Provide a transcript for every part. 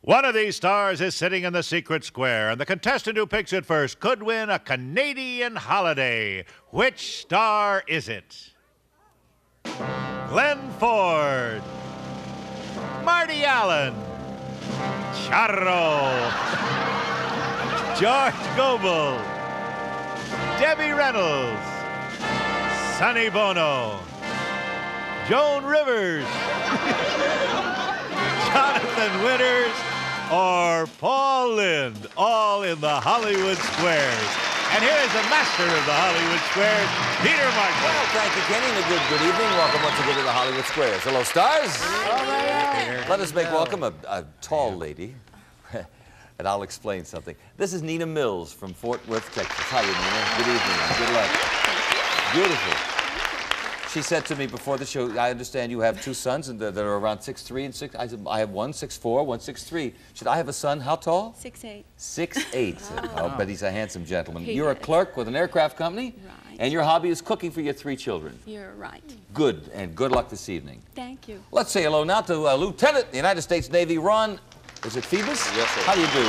One of these stars is sitting in the secret square, and the contestant who picks it first could win a Canadian holiday. Which star is it? Glenn Ford, Marty Allen, Charro, George Gobel, Debbie Reynolds, Sonny Bono, Joan Rivers, Jonathan Winters, or Paul Lynde, all in the Hollywood Squares. And here is the master of the Hollywood Squares, Peter Martin. Well, thank you, Kenny, and a good evening. Welcome once again to the Hollywood Squares. Hello, stars. Hi. Let us make welcome a tall lady, and I'll explain something. This is Nina Mills from Fort Worth, Texas. Hi, Nina. Good evening. Good luck. Beautiful. She said to me before the show, I understand you have two sons and that are around 6'3" and 6. I said, I have one 6'4", one 6'3". She said, I have a son. How tall? 6'8". 6'8". Oh. I'll bet he's a handsome gentleman. He You're a is. clerk with an aircraft company? Right. And your hobby is cooking for your 3 children. You're right. Good, and good luck this evening. Thank you. Let's say hello now to Lieutenant in the United States Navy, Ron. Is it Phoebus? Yes, sir. How do you do?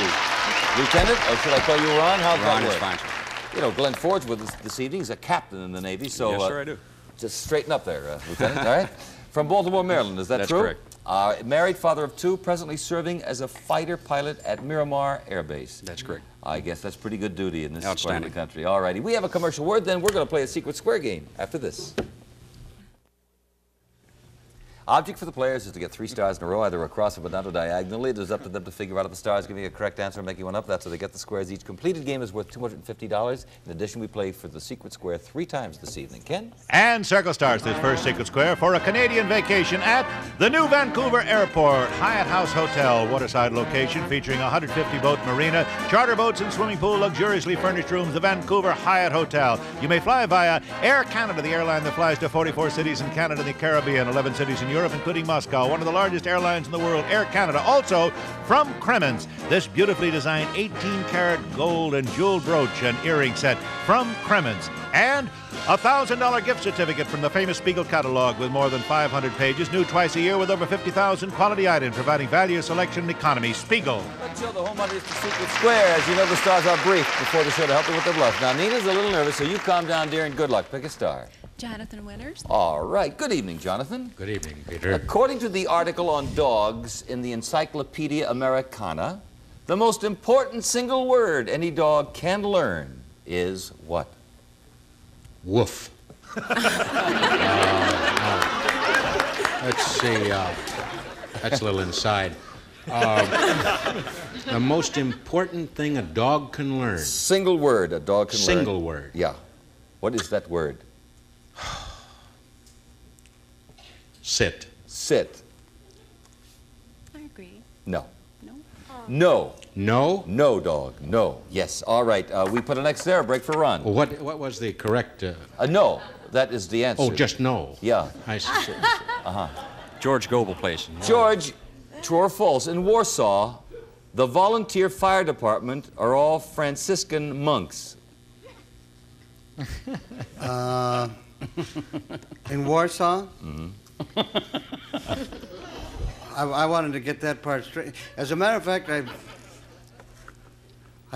Lieutenant, or should I call you Ron? How's Ron that is work? fine, sir. You know, Glenn Ford's with us this evening. He's a captain in the Navy, so Yes, sir, I do. just straighten up there, Lieutenant, all right? From Baltimore, Maryland, is that That's true? correct. Married, father of 2, presently serving as a fighter pilot at Miramar Air Base. That's correct. I guess that's pretty good duty in this part of the Outstanding. country. All righty. We have a commercial word, then we're going to play a secret square game after this. Object for the players is to get 3 stars in a row, either across or down or diagonally. It is up to them to figure out if the stars giving a correct answer or making one up. That's how they get the squares. Each completed game is worth $250. In addition, we play for the secret square 3 times this evening. Ken? And Circle stars this first secret square for a Canadian vacation at the new Vancouver Airport Hyatt House Hotel, waterside location featuring a 150-boat marina, charter boats and swimming pool, luxuriously furnished rooms. The Vancouver Hyatt Hotel. You may fly via Air Canada, the airline that flies to 44 cities in Canada and the Caribbean, 11 cities in Europe, including Moscow, one of the largest airlines in the world, Air Canada. Also, from Kremens, this beautifully designed 18-karat gold and jeweled brooch and earring set from Kremens. And a $1,000 gift certificate from the famous Spiegel catalog with more than 500 pages, new twice a year with over 50,000 quality items, providing value, selection, and economy. Spiegel. Let's show the home under the secret square. As you know, the stars are brief before the show to help you with the bluff. Now, Nina's a little nervous, so you calm down, dear, and good luck. Pick a star. Jonathan Winters. All right. Good evening, Jonathan. Good evening, Peter. According to the article on dogs in the Encyclopedia Americana, the most important single word any dog can learn is what? Woof. Let's see. That's a little inside. The most important thing a dog can learn. Single word a dog can learn. Single word. Yeah. What is that word? Sit. Sit. I agree. No. No? No. No? No, dog. No. Yes. All right. We put an X there. A break for Ron. Well, what was the correct... No. That is the answer. Oh, just no. Yeah. I see. George Gobel place. George, true or false, in Warsaw, the volunteer fire department are all Franciscan monks. In Warsaw? Mm-hmm. I wanted to get that part straight. As a matter of fact, I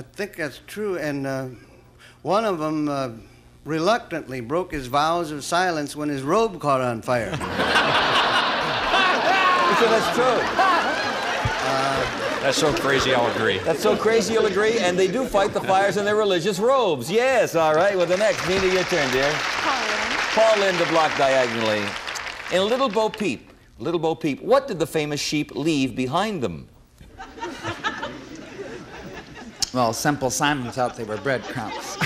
think that's true, and one of them reluctantly broke his vows of silence when his robe caught on fire. So that's true. That's so crazy, I'll agree. That's so crazy, you'll agree. And they do fight the fires in their religious robes. Yes, all right. Well, the next. Nina, your turn, dear. Paul Lynde to block diagonally. In Little Bo Peep, what did the famous sheep leave behind them? Well, Simple Simon thought they were breadcrumbs.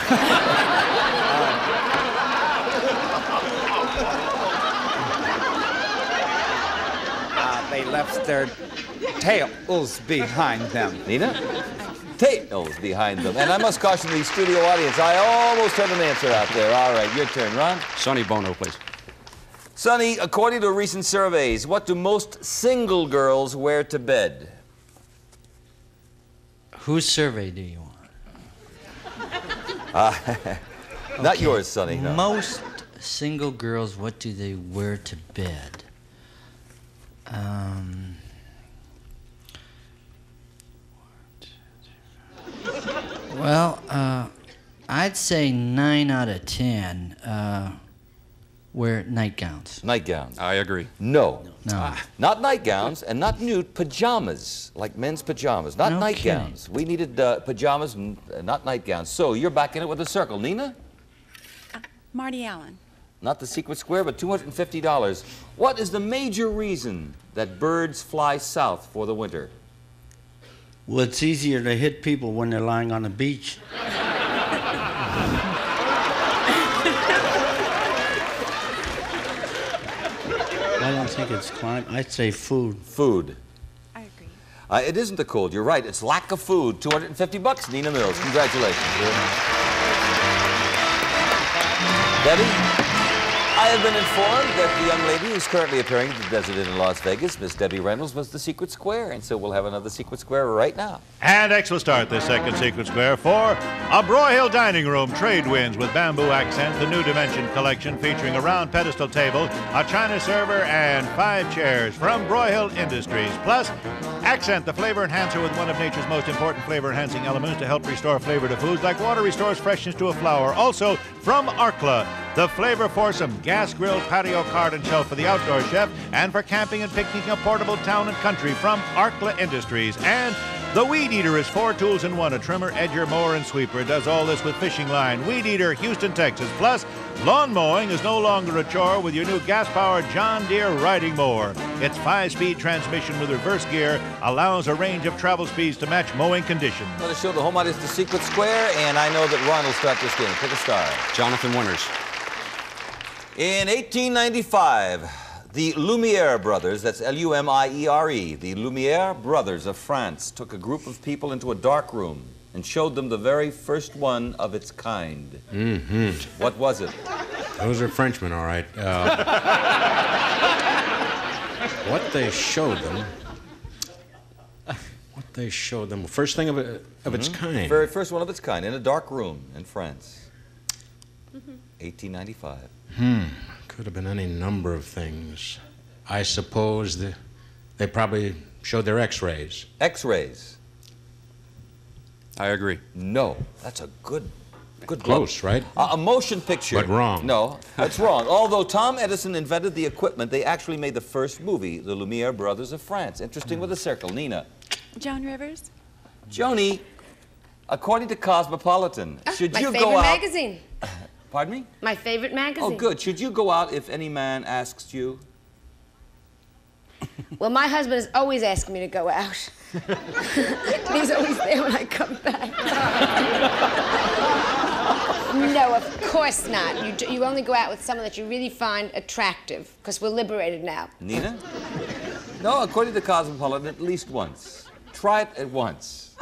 They left their tails behind them. Nina? Tails behind them. And I must caution the studio audience, I almost heard an answer out there. All right, your turn, Ron. Sonny Bono place. Sonny, according to recent surveys, what do most single girls wear to bed? Whose survey do you want? Not yours, Sonny. No. Most single girls, what do they wear to bed? Well, I'd say 9 out of 10 wear nightgowns. Nightgowns. I agree. No. No. Not nightgowns and not nude pajamas, like men's pajamas. Not No nightgowns. We needed pajamas, not nightgowns. So you're back in it with a circle. Nina? Marty Allen. Not the secret square, but $250. What is the major reason that birds fly south for the winter? Well, it's easier to hit people when they're lying on the beach. I don't think it's climate. I'd say food. Food. I agree. It isn't the cold. You're right. It's lack of food. $250. Nina Mills. Congratulations. Debbie? I have been informed that the young lady who's currently appearing at the Desert Inn in Las Vegas, Miss Debbie Reynolds, was the secret square, and so we'll have another secret square right now. And X will start this second secret square for a Broyhill dining room. Trade winds with bamboo accent, the New Dimension collection featuring a round pedestal table, a china server, and 5 chairs from Broyhill Industries. Plus, accent the flavor enhancer with one of nature's most important flavor enhancing elements to help restore flavor to foods, like water restores freshness to a flower. Also, from Arkla, the flavor foursome gas grilled patio card and shelf for the outdoor chef, and for camping and picnicking a portable town and country from Arkla Industries. And the Weed Eater is 4 tools in one, a trimmer, edger, mower, and sweeper. It does all this with fishing line. Weed Eater, Houston, Texas. Plus, lawn mowing is no longer a chore with your new gas-powered John Deere riding mower. Its 5-speed transmission with reverse gear allows a range of travel speeds to match mowing conditions. I'm going to show the home audience the secret square, and I know that Ron will start this game. Pick a star. Jonathan Winters. In 1895, the Lumiere brothers, that's L-U-M-I-E-R-E, the Lumiere brothers of France took a group of people into a dark room and showed them the very first one of its kind. Mm-hmm. What was it? Those are Frenchmen, all right. What they showed them, first thing of its kind. Very first one of its kind, in a dark room in France. 1895. Could have been any number of things. I suppose they probably showed their X-rays. X-rays. I agree. No, that's a good Close, right? A motion picture. But wrong. No, that's wrong. Although Tom Edison invented the equipment, they actually made the first movie, The Lumiere Brothers of France. Interesting with a circle. Nina. Joan Rivers. Joni, according to Cosmopolitan, should my you favorite go out... magazine. Pardon me? My favorite magazine. Oh, good. Should you go out if any man asks you? Well, my husband is always asking me to go out. He's always there when I come back. No, of course not. You only go out with someone that you really find attractive, because we're liberated now. Nina? No, according to Cosmopolitan, at least once. Try it at once.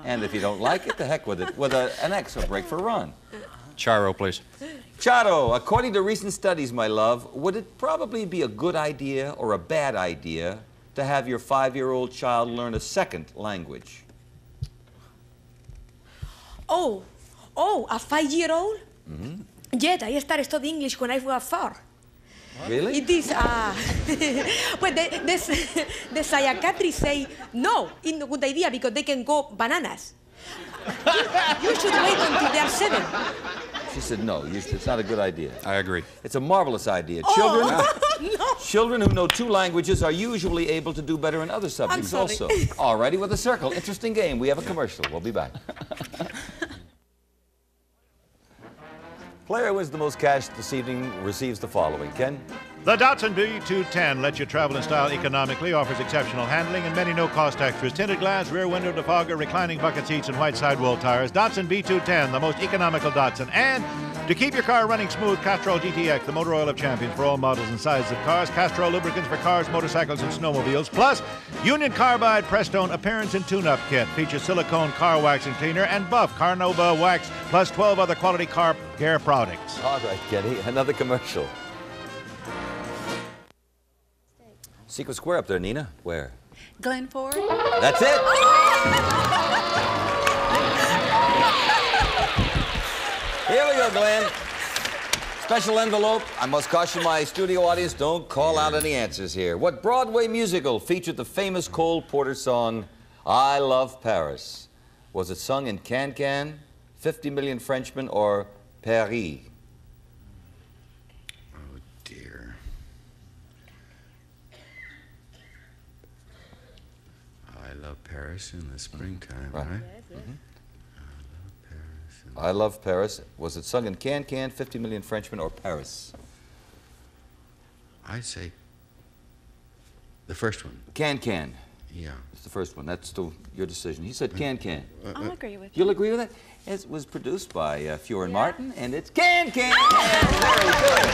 And if you don't like it, the heck with it. With an extra break for a run. Charo, please. Charo, according to recent studies, my love, would it probably be a good idea or a bad idea to have your 5-year-old child learn a second language? Oh, a 5-year-old? Yet, I started studying English when I was 4. Really? It is, well, the psychiatrists say, no, it's not a good idea because they can go bananas. You should wait until they are 7. She said, no, it's not a good idea. I agree. It's a marvelous idea. Oh, Children who know 2 languages are usually able to do better in other subjects also. Alrighty, with a circle. Interesting game. We have a commercial. We'll be back. Player who wins the most cash this evening receives the following. Ken? The Datsun B210 lets you travel in style economically, offers exceptional handling, and many no-cost extras. Tinted glass, rear window defogger, reclining bucket seats, and white sidewall tires. Datsun B210, the most economical Datsun. And to keep your car running smooth, Castrol GTX, the motor oil of champions for all models and sizes of cars. Castrol lubricants for cars, motorcycles, and snowmobiles. Plus, Union Carbide Prestone Appearance and Tune-Up Kit features silicone car waxing cleaner and Buff Carnauba wax, plus 12 other quality car care products. All right, Kenny. Another commercial. Secret square up there, Nina. Where? Glen Ford. That's it. Here we go, Glenn. Special envelope. I must caution my studio audience, don't call out any answers here. What Broadway musical featured the famous Cole Porter song, I Love Paris? Was it sung in Can-Can, 50 Million Frenchmen, or Paris? Oh, dear. I love Paris in the springtime, right? Mm-hmm. I Love Paris. Was it sung in Can-Can, 50 Million Frenchmen, or Paris? I'd say the first one. Can-Can. Yeah. It's the first one. That's still your decision. He said Can-Can. I'll agree with you. You'll agree with that? It was produced by Fuhr and Martin, and it's Can-Can. Very good.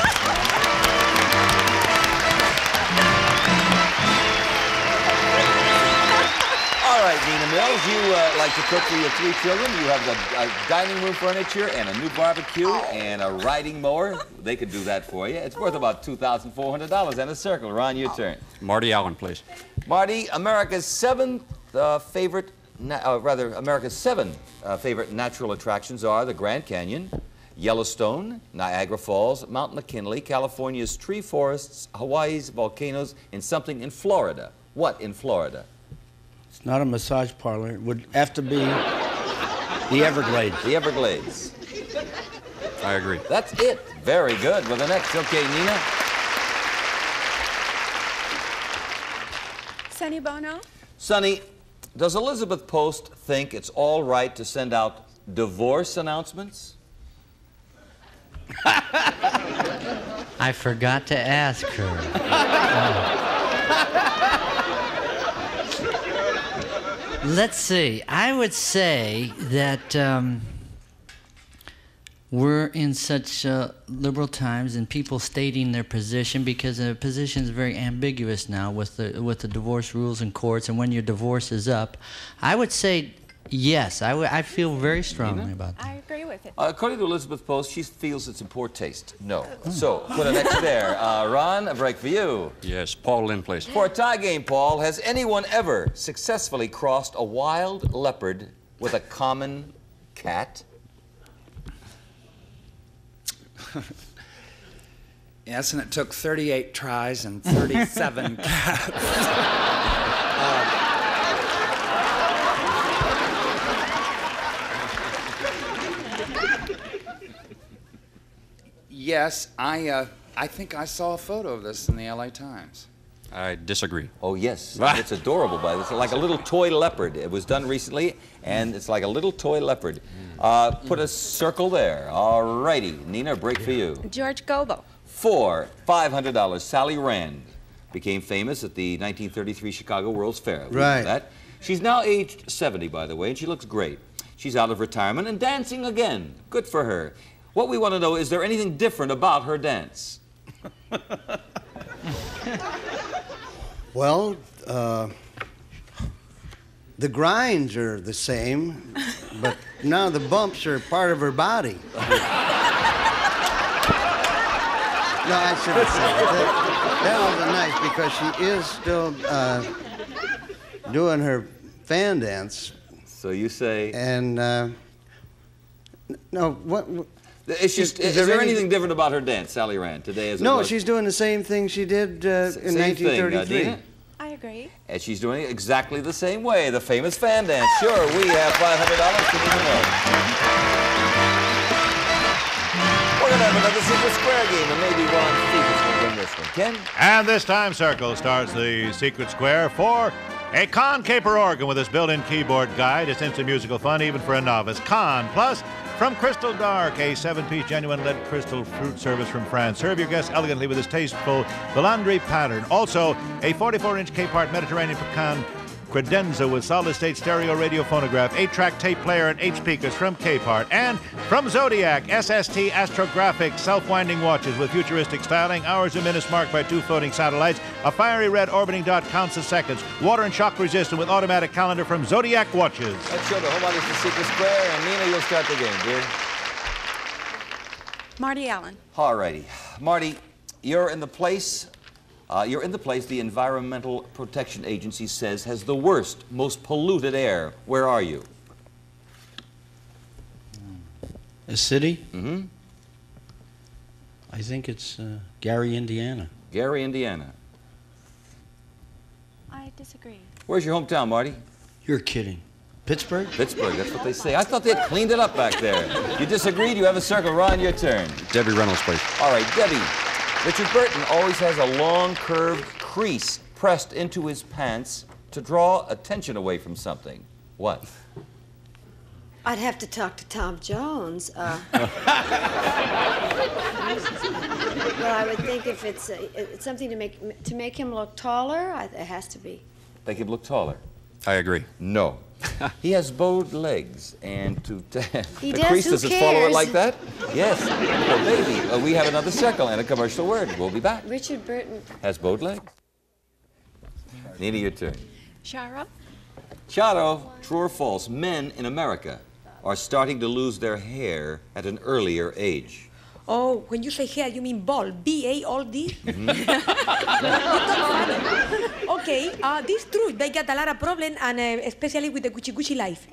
All right, Nina Mills, you like to cook for your 3 children. You have a dining room furniture and a new barbecue and a riding mower. They could do that for you. It's worth about $2,400 and a circle. Ron, your turn. Marty Allen, please. Marty, America's seven favorite natural attractions are the Grand Canyon, Yellowstone, Niagara Falls, Mount McKinley, California's tree forests, Hawaii's volcanoes, and something in Florida. What in Florida? It's not a massage parlor. It would have to be the Everglades. The Everglades. I agree. That's it. Very good. With the next. Okay, Nina. Sonny Bono? Sonny, does Elizabeth Post think it's all right to send out divorce announcements? I forgot to ask her. Let's see. I would say that we're in such liberal times and people stating their position, because the position is very ambiguous now with the divorce rules in courts and when your divorce is up. I would say yes. I feel very strongly about that. I agree with it. According to Elizabeth Post, she feels it's in poor taste. No. So, put an X there. Ron, a break for you. Yes, Paul Lynn, please. For a tie game, Paul, has anyone ever successfully crossed a wild leopard with a common cat? Yes, and it took 38 tries and 37 cats. Yes, I think I saw a photo of this in the LA Times. I disagree. Oh, yes. It's adorable, by this. It's like a little toy leopard. It was done recently, and it's like a little toy leopard. Put a circle there. All righty. Nina, a break for you. George Gobel. For $500, Sally Rand became famous at the 1933 Chicago World's Fair. Right. That. She's now aged 70, by the way, and she looks great. She's out of retirement and dancing again. Good for her. What we want to know, is there anything different about her dance? Well, the grinds are the same, but now the bumps are part of her body. No, I shouldn't say that. That wasn't nice, because she is still doing her fan dance. So you say... And, no, what... Is there anything different about her dance, Sally Rand, today as it No, was? she's doing the same thing she did in 1933. Dina? I agree. And she's doing it exactly the same way, the famous fan dance. Sure, we have $500 to Nina Mills. We're going to have another Secret Square game, and maybe Ron Stevens will win this one. Ken? And this time, Circle starts the Secret Square for a Con Caper organ with its built-in keyboard guide. It's instant musical fun, even for a novice. Con Plus from Crystal Dark, a 7-piece genuine lead crystal fruit service from France. Serve your guests elegantly with this tasteful Filandre pattern. Also, a 44-inch K-part Mediterranean pecan credenza with solid-state stereo radio phonograph, 8-track tape player, and 8 speakers from K-part. And from Zodiac, SST astrographic self-winding watches with futuristic styling, hours and minutes marked by 2 floating satellites, a fiery red orbiting dot counts the seconds, water and shock resistant with automatic calendar from Zodiac watches. Let's show the home audience the Secret Square, and Nina, you'll start the game, dear. Marty Allen. All righty. Marty, you're in the place the Environmental Protection Agency says has the worst, most polluted air. Where are you? A city? Mm-hmm. I think it's Gary, Indiana. Gary, Indiana. I disagree. Where's your hometown, Marty? You're kidding. Pittsburgh? Pittsburgh, that's what they say. I thought they had cleaned it up back there. You disagreed? You have a circle. Ron, your turn. Debbie Reynolds, please. All right, Debbie. Richard Burton always has a long, curved crease pressed into his pants to draw attention away from something. What? I'd have to talk to Tom Jones. Well, I would think if it's something to make him look taller, it has to be. Make him look taller. I agree. No. He has bowed legs, and the does, crease who doesn't follow it cares? like that? Yes. Well, baby, we have another circle and a commercial word. We'll be back. Richard Burton. Has bowed legs. Nina, your turn. Shara? Charo, true or false, men in America are starting to lose their hair at an earlier age. Oh, when you say hair, you mean bald. B-A-L-D? Okay, this is true. They get a lot of problem, and especially with the Gucci life.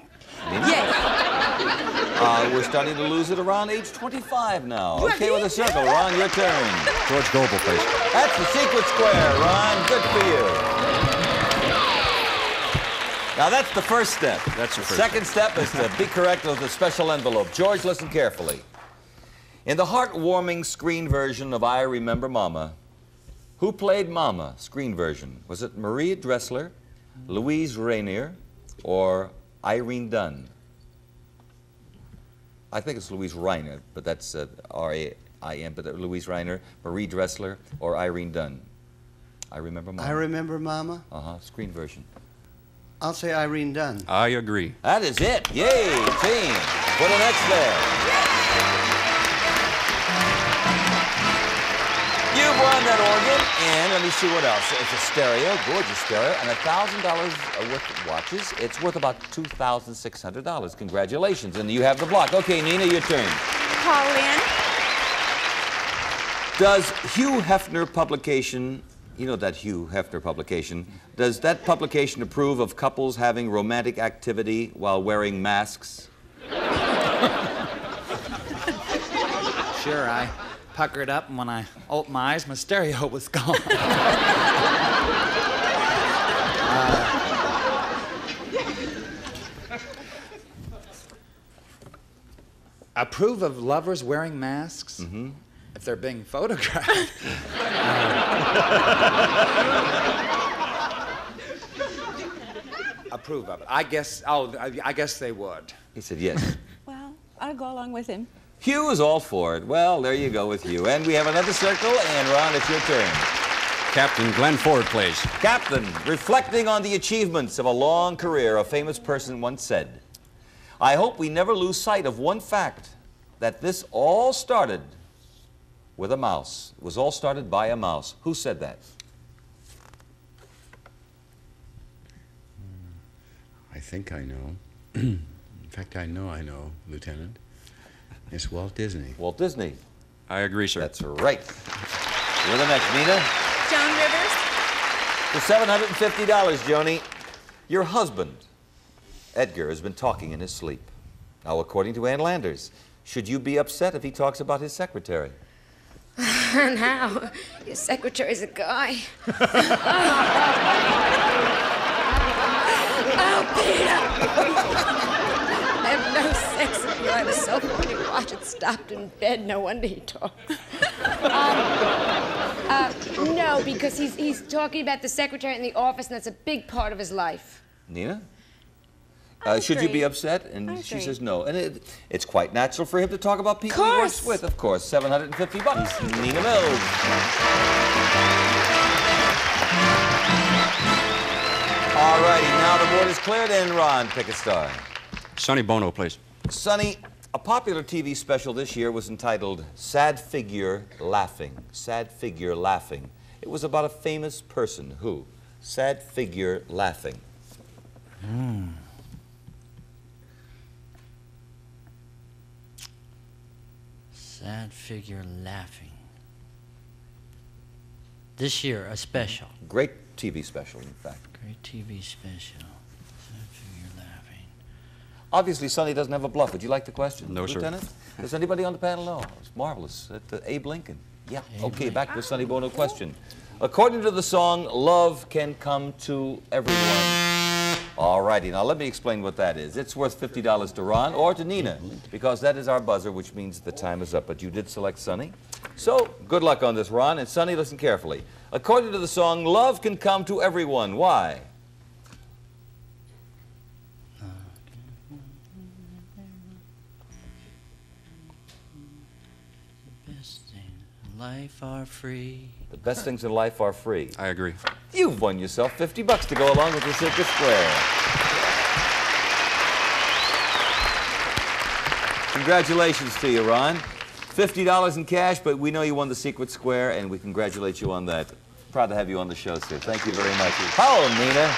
Nina? Yes. We're starting to lose it around age 25 now. Okay, with a circle. Ron, your turn. George Goebel, please. That's the secret square, Ron. Good for you. Now, that's the first step. That's the first second step is to be correct with the special envelope. George, listen carefully. In the heartwarming screen version of I Remember Mama, who played Mama, screen version? Was it Maria Dressler, Louise Rainier, or Irene Dunn? I think it's Louise Reiner, but that's R-A-I-N, but Louise Reiner, Marie Dressler, or Irene Dunn. I Remember Mama. I Remember Mama? Screen version. I'll say Irene Dunn. I agree. That is it. Yay, team. Put an X there. You've won that organ, and let me see what else. It's a stereo, gorgeous stereo, and $1,000 worth of watches. It's worth about $2,600. Congratulations, and you have the block. Okay, Nina, your turn. Call in. Does Hugh Hefner publication, you know that Hugh Hefner publication, does that publication approve of couples having romantic activity while wearing masks? Sure, I puckered up, and when I opened my eyes, my stereo was gone. Approve of lovers wearing masks? Mm-hmm. If they're being photographed. Approve of it. I guess they would. He said yes. Well, I'll go along with him. Hugh is all for it. Well, there you go with Hugh. And we have another circle, and Ron, it's your turn. Captain Glenn Ford, please. Captain, reflecting on the achievements of a long career, a famous person once said, I hope we never lose sight of one fact, that this all started with a mouse. It was all started by a mouse. Who said that? I think I know. In fact, I know, Lieutenant. It's Walt Disney. Walt Disney. I agree, sir. That's right. You're the next, Nina. Joan Rivers? For $750, Joni, your husband, Edgar, has been talking in his sleep. Now, according to Ann Landers, should you be upset if he talks about his secretary? Now, your secretary's a guy. Oh, Peter! I have no sex appeal. I have a self-running watch. It stopped in bed. No wonder he talks. No, because he's talking about the secretary in the office, and that's a big part of his life. Nina? Should you be upset? And she says no. And it's quite natural for him to talk about people he works with. Of course, $750. Nina Mills. All righty, now the board is cleared, and Ron, pick a star. Sonny Bono, please. Sonny, a popular TV special this year was entitled Sad Figure Laughing. Sad Figure Laughing. It was about a famous person. Who? Sad Figure Laughing. Sad figure laughing. This year, a special. Great TV special, in fact. Great TV special. Sad figure laughing. Obviously, Sonny doesn't have a bluff. Would you like the question, No, sir. Lieutenant? Does anybody on the panel know? It's marvelous. Abe Lincoln. Yeah. Okay, back to the Sonny Bono question. According to the song, love can come to everyone. All righty, now let me explain what that is. It's worth $50 to Ron or to Nina, because that is our buzzer, which means the time is up. But you did select Sonny. So, good luck on this, Ron. And Sonny, listen carefully. According to the song, love can come to everyone. Why? Life are free. The best things in life are free. I agree. You've won yourself $50 to go along with the Circus Square. Congratulations to you, Ron. $50 in cash, but we know you won the Secret Square, and we congratulate you on that. Proud to have you on the show, sir. Thank you very much. Hello, Nina.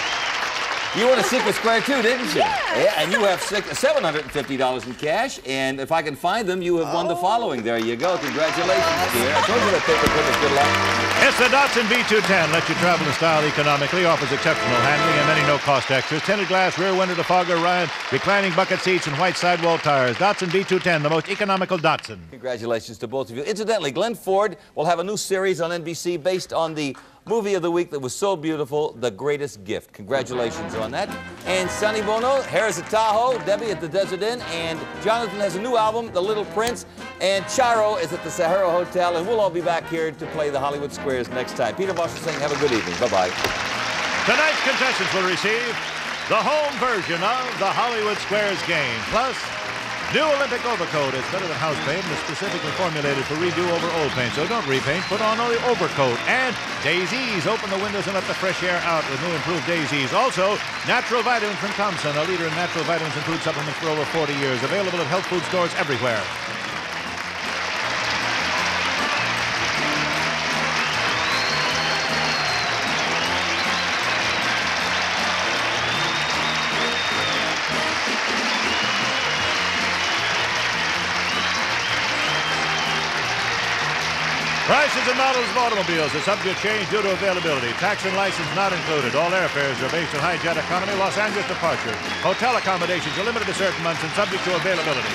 You won a Secret Square too, didn't you? Yeah, and you have $750 in cash, and if I can find them, you have won the following. There you go. Congratulations, dear. I told you that paper clip was good luck. It's the Datsun B210. Lets you travel in style economically, offers exceptional handling and many no-cost extras. Tinted glass, rear window defogger, reclining bucket seats, and white sidewall tires. Datsun B210, the most economical Datsun. Congratulations to both of you. Incidentally, Glenn Ford will have a new series on NBC based on the movie of the week that was so beautiful, The Greatest Gift. Congratulations on that. And Sonny Bono, Harris at Tahoe, Debbie at the Desert Inn, and Jonathan has a new album, The Little Prince, and Charo is at the Sahara Hotel, and we'll all be back here to play the Hollywood Squares next time. Peter Marshall saying have a good evening. Bye-bye. Tonight's contestants will receive the home version of the Hollywood Squares game, plus new Olympic overcoat. It's better than house paint and is specifically formulated for redo over old paint. So don't repaint, put on the overcoat. And Daisies. Open the windows and let the fresh air out with new improved Daisies. Also, natural vitamins from Thompson, a leader in natural vitamins and food supplements for over 40 years. Available at health food stores everywhere. Prices and models of automobiles are subject to change due to availability. Tax and license not included. All airfares are based on high jet economy, Los Angeles departure. Hotel accommodations are limited to certain months and subject to availability.